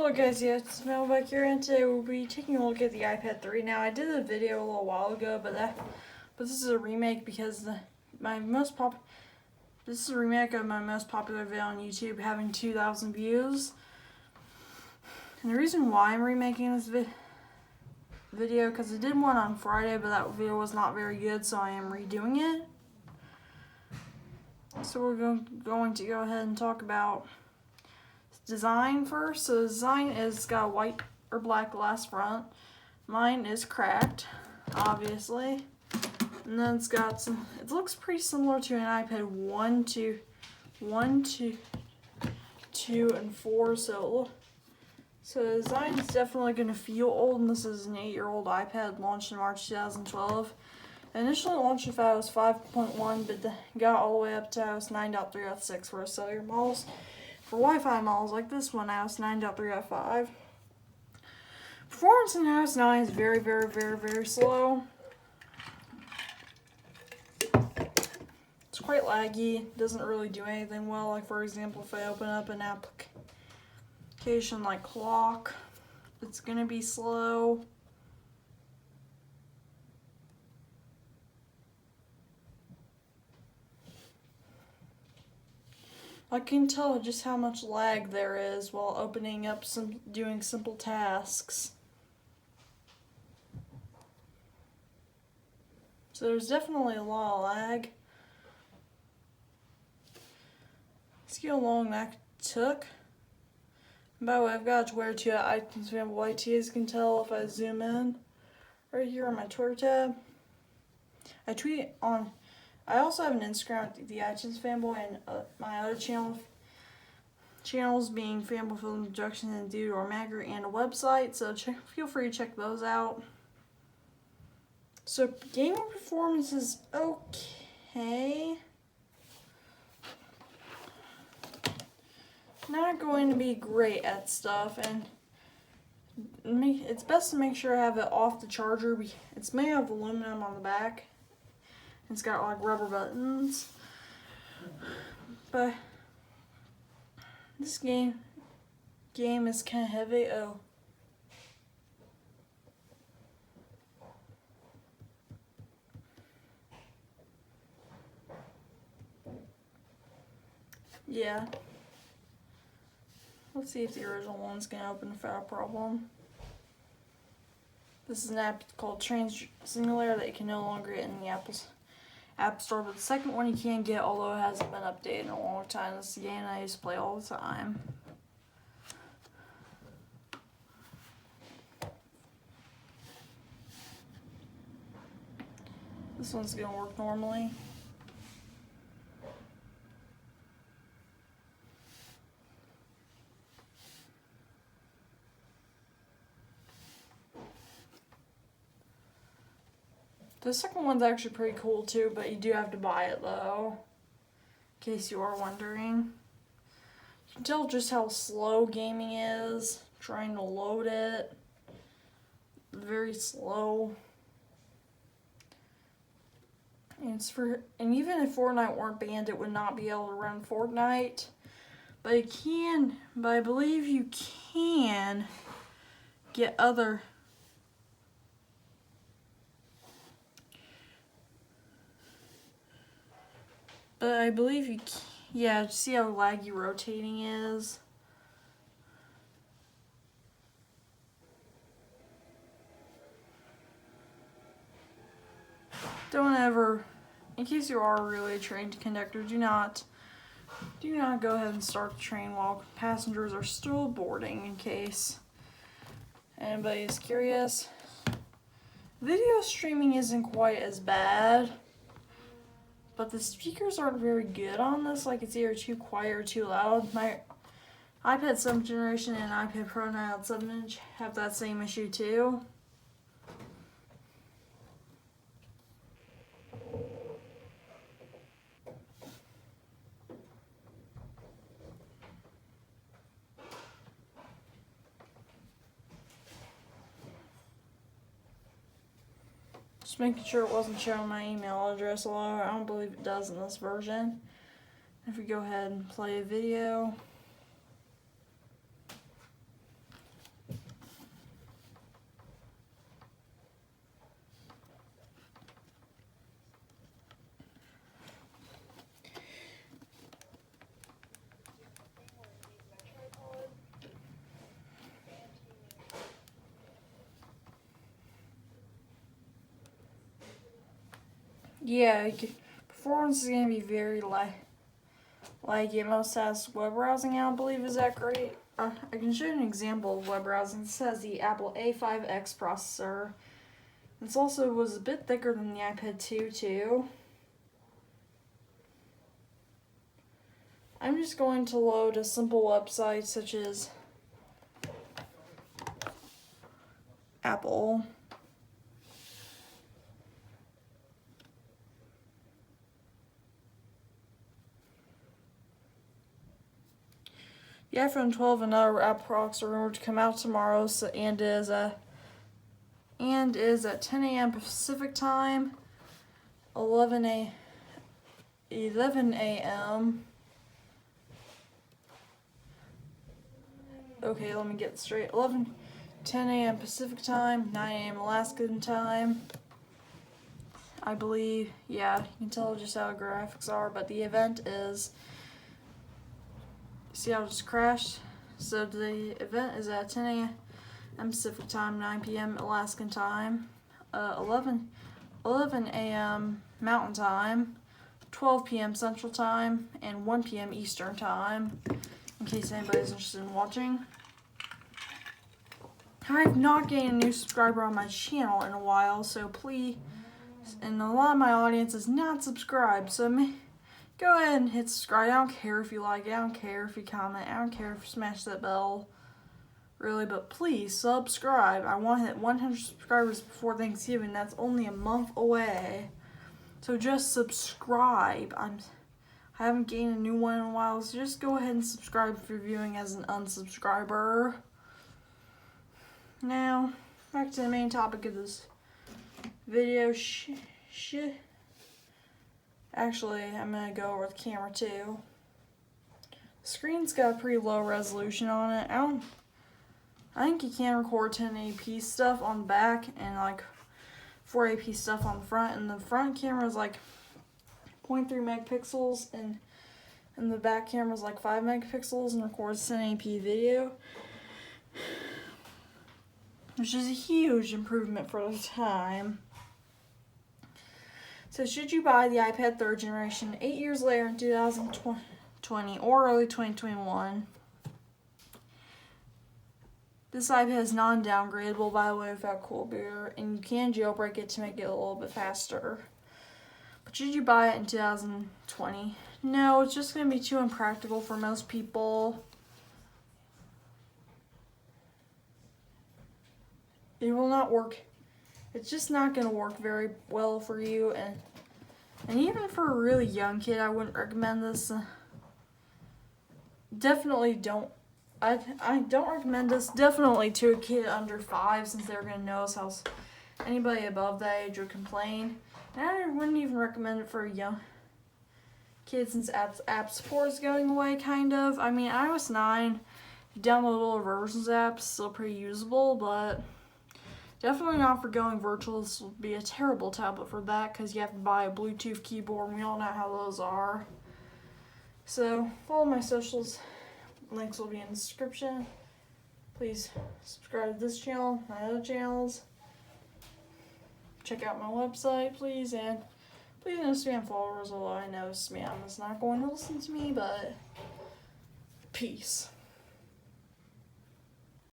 Hello guys, yeah, it's Mel back here, and today we'll be taking a look at the iPad 3. Now, I did a video a little while ago, but this is a remake because this is a remake of my most popular video on YouTube, having 2,000 views. And the reason why I'm remaking this video, because I did one on Friday, but that video was not very good, so I am redoing it. So we're going to go ahead and talk about design first. So the design is got a white or black glass front. Mine is cracked, obviously. And then it's got some, it looks pretty similar to an iPad 1, 2, 2, and 4. So the design is definitely going to feel old, and this is an 8-year-old iPad launched in March 2012. Initially launched with iOS 5.1, but got all the way up to iOS 9.3.6 for cellular models. For Wi-Fi models like this one, iOS 9.3.5. Performance in iOS 9 is very, very, very, very slow. It's quite laggy. Doesn't really do anything well. Like, for example, if I open up an application like Clock, it's going to be slow. I can tell just how much lag there is while opening up doing simple tasks. So there's definitely a lot of lag. See how long that took. And by the way, I've got Twitter too at iTunes, as you can tell if I zoom in. Right here on my Twitter tab. I also have an Instagram at the iTunes Fanboy, and my other channels being Fanboy Film Introduction and Dude or Magger, and a website, so feel free to check those out. So gaming performance is okay. Not going to be great at stuff, and it's best to make sure I have it off the charger. It's made of aluminum on the back. It's got like rubber buttons, but this game is kind of heavy. Oh, yeah. Let's see if the original one's gonna open without a problem. This is an app called Train Simulator that you can no longer get in the App Store, but the second one you can get, although it hasn't been updated in a long time. This is a game I used to play all the time. This one's gonna work normally. The second one's actually pretty cool too, but you do have to buy it though, in case you are wondering. You can tell just how slow gaming is, trying to load it. Very slow. And even if Fortnite weren't banned, it would not be able to run Fortnite. But I believe you can get other But I believe you can, yeah, see how laggy rotating is? Don't ever, in case you are really a train conductor, do not go ahead and start the train while passengers are still boarding, in case anybody is curious. Video streaming isn't quite as bad, but the speakers aren't very good on this. Like, it's either too quiet or too loud. My iPad 7th generation and iPad Pro 9.7-inch have that same issue too. Just making sure it wasn't showing my email address, although I don't believe it does in this version. If we go ahead and play a video. Yeah, performance is gonna be very laggy. Most has web browsing. I don't believe is that great. I can show you an example of web browsing. This has the Apple A5X processor. This also was a bit thicker than the iPad 2 too. I'm just going to load a simple website such as Apple. The iPhone 12 and other Apple products are rumored to come out tomorrow, and is at 10 a.m. Pacific time, 11 a.m. Okay, let me get it straight. 10 a.m. Pacific time, 9 a.m. Alaskan time. I believe, yeah, you can tell just how the graphics are, but the event is, see how it just crashed? So the event is at 10 a.m. Pacific time, 9 p.m. Alaskan time, 11 a.m. Mountain time, 12 p.m. Central time, and 1 p.m. Eastern time, in case anybody's interested in watching. I've not gained a new subscriber on my channel in a while, so please, and a lot of my audience is not subscribed, so go ahead and hit subscribe. I don't care if you like it, I don't care if you comment, I don't care if you smash that bell, really, but please subscribe. I want to hit 100 subscribers before Thanksgiving. That's only a month away, so just subscribe. I haven't gained a new one in a while, so just go ahead and subscribe if you're viewing as an unsubscriber. Now, back to the main topic of this video. Actually, I'm going to go over the camera too. The screen's got a pretty low resolution on it. I think you can record 1080p stuff on the back and like 480p stuff on the front. And the front camera is like 0.3 megapixels and the back camera is like 5 megapixels and records 1080p video, which is a huge improvement for the time. So should you buy the iPad 3rd generation 8 years later in 2020 or early 2021? This iPad is non-downgradable, by the way, without Coolbeer, and you can jailbreak it to make it a little bit faster. But should you buy it in 2020? No, it's just going to be too impractical for most people. It will not work. It's just not going to work very well for you, and even for a really young kid, I wouldn't recommend this. Definitely don't. I don't recommend this definitely to a kid under 5, since they're going to notice how anybody above that age would complain. And I wouldn't even recommend it for a young kid, since app support is going away, kind of. I mean, iOS 9, downloadable versions app is still pretty usable, but definitely not for going virtual. This will be a terrible tablet for that, because you have to buy a Bluetooth keyboard, and we all know how those are. So, follow my socials. Links will be in the description. Please subscribe to this channel, my other channels. Check out my website, please, and please no spam followers, although I know spam is not going to listen to me, but peace.